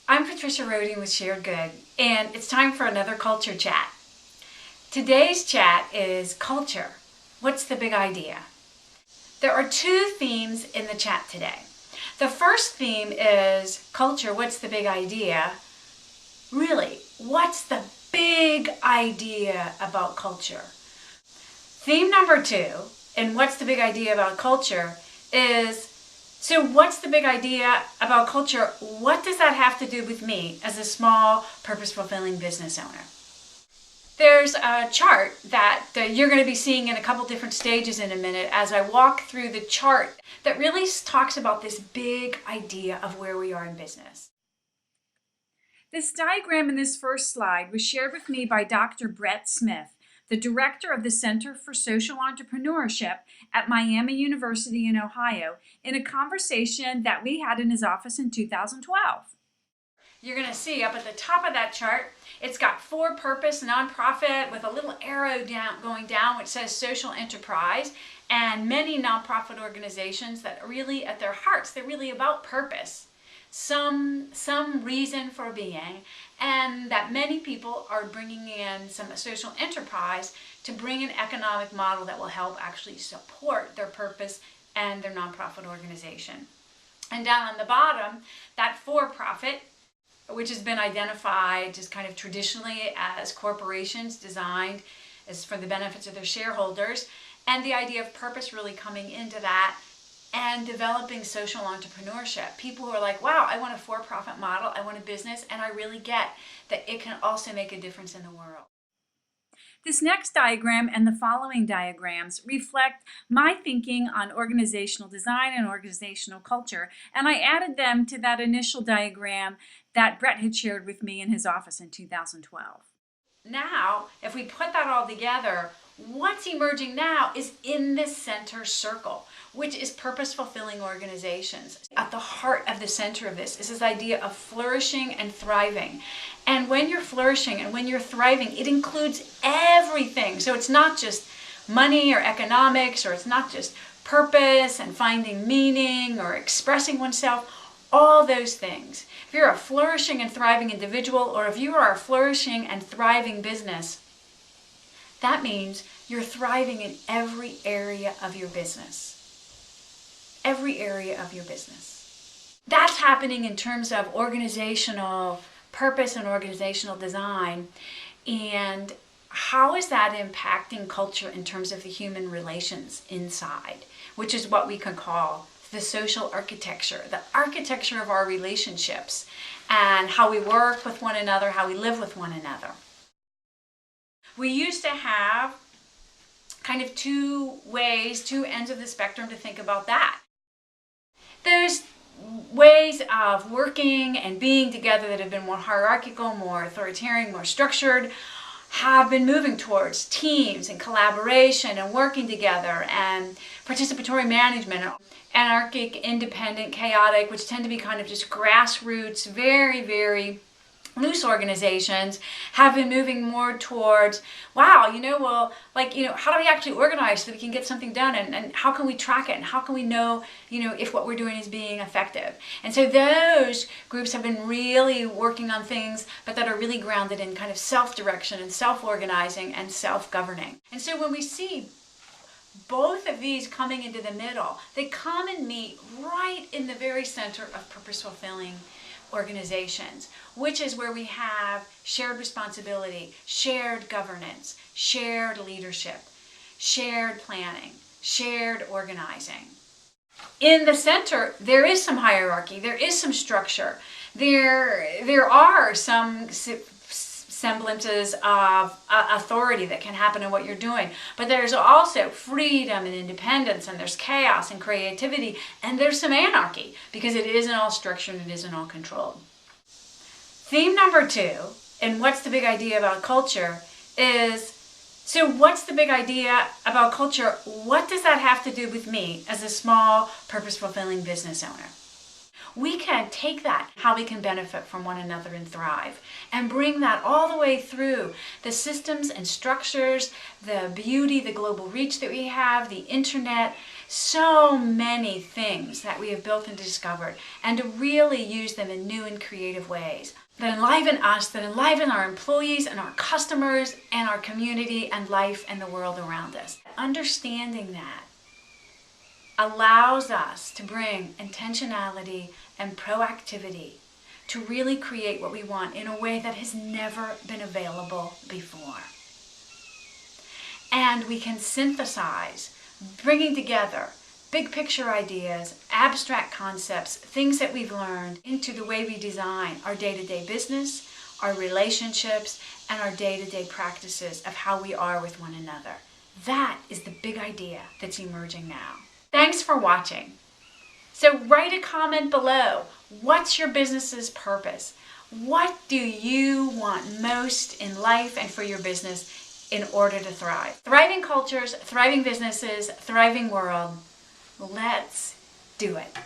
I'm Patricia Roding with Shared Good, and it's time for another culture chat. Today's chat is culture. What's the big idea? There are two themes in the chat today. The first theme is culture. What's the big idea? Really, what's the big idea about culture? Theme number two, and what's the big idea about culture, is so what's the big idea about culture? What does that have to do with me as a small, purpose-fulfilling business owner? There's a chart that you're going to be seeing in a couple different stages in a minute as I walk through the chart that really talks about this big idea of where we are in business. This diagram in this first slide was shared with me by Dr. Brett Smith, the director of the Center for Social Entrepreneurship at Miami University in Ohio, in a conversation that we had in his office in 2012. You're going to see up at the top of that chart, it's got for-purpose nonprofit with a little arrow going down which says social enterprise, and many nonprofit organizations that really at their hearts, they're really about purpose. Some reason for being, and that many people are bringing in some social enterprise to bring an economic model that will help actually support their purpose and their nonprofit organization. And down on the bottom, that for-profit, which has been identified just kind of traditionally as corporations designed as for the benefits of their shareholders, and the idea of purpose really coming into that and developing social entrepreneurship. People who are like, wow, I want a for-profit model, I want a business, and I really get that it can also make a difference in the world. This next diagram and the following diagrams reflect my thinking on organizational design and organizational culture, and I added them to that initial diagram that Brett had shared with me in his office in 2012. Now, if we put that all together, what's emerging now is in this center circle, which is purpose-fulfilling organizations. At the heart of the center of this is this idea of flourishing and thriving. And when you're flourishing and when you're thriving, it includes everything. So it's not just money or economics, or it's not just purpose and finding meaning or expressing oneself, all those things. If you're a flourishing and thriving individual, or if you are a flourishing and thriving business, that means you're thriving in every area of your business. Every area of your business. That's happening in terms of organizational purpose and organizational design. And how is that impacting culture in terms of the human relations inside, which is what we can call the social architecture, the architecture of our relationships and how we work with one another, how we live with one another. We used to have kind of two ends of the spectrum to think about that. There's ways of working and being together that have been more hierarchical, more authoritarian, more structured, have been moving towards teams and collaboration and working together and participatory management. Anarchic, independent, chaotic, which tend to be kind of just grassroots, very, very loose organizations, have been moving more towards, wow, how do we actually organize so that we can get something done, and how can we track it, and how can we know, if what we're doing is being effective. And so those groups have been really working on things, but that are really grounded in kind of self-direction and self-organizing and self-governing. And so when we see both of these coming into the middle, they come and meet right in the very center of purpose-fulfilling organizations, which is where we have shared responsibility, shared governance, shared leadership, shared planning, shared organizing. In the center, there is some hierarchy, there is some structure, there are some semblances of authority that can happen in what you're doing. But there's also freedom and independence, and there's chaos and creativity, and there's some anarchy because it isn't all structured and it isn't all controlled. Theme number two, and what's the big idea about culture, is so what's the big idea about culture? What does that have to do with me as a small, purpose-fulfilling business owner? We can take that, how we can benefit from one another and thrive, and bring that all the way through the systems and structures, the beauty, the global reach that we have, the internet, so many things that we have built and discovered, and to really use them in new and creative ways that enliven us, that enliven our employees and our customers and our community and life and the world around us. Understanding that allows us to bring intentionality and proactivity to really create what we want in a way that has never been available before. And we can synthesize, bringing together big picture ideas, abstract concepts, things that we've learned into the way we design our day-to-day business, our relationships, and our day-to-day practices of how we are with one another. That is the big idea that's emerging now. Thanks for watching. So write a comment below. What's your business's purpose? What do you want most in life and for your business in order to thrive? Thriving cultures, thriving businesses, thriving world. Let's do it.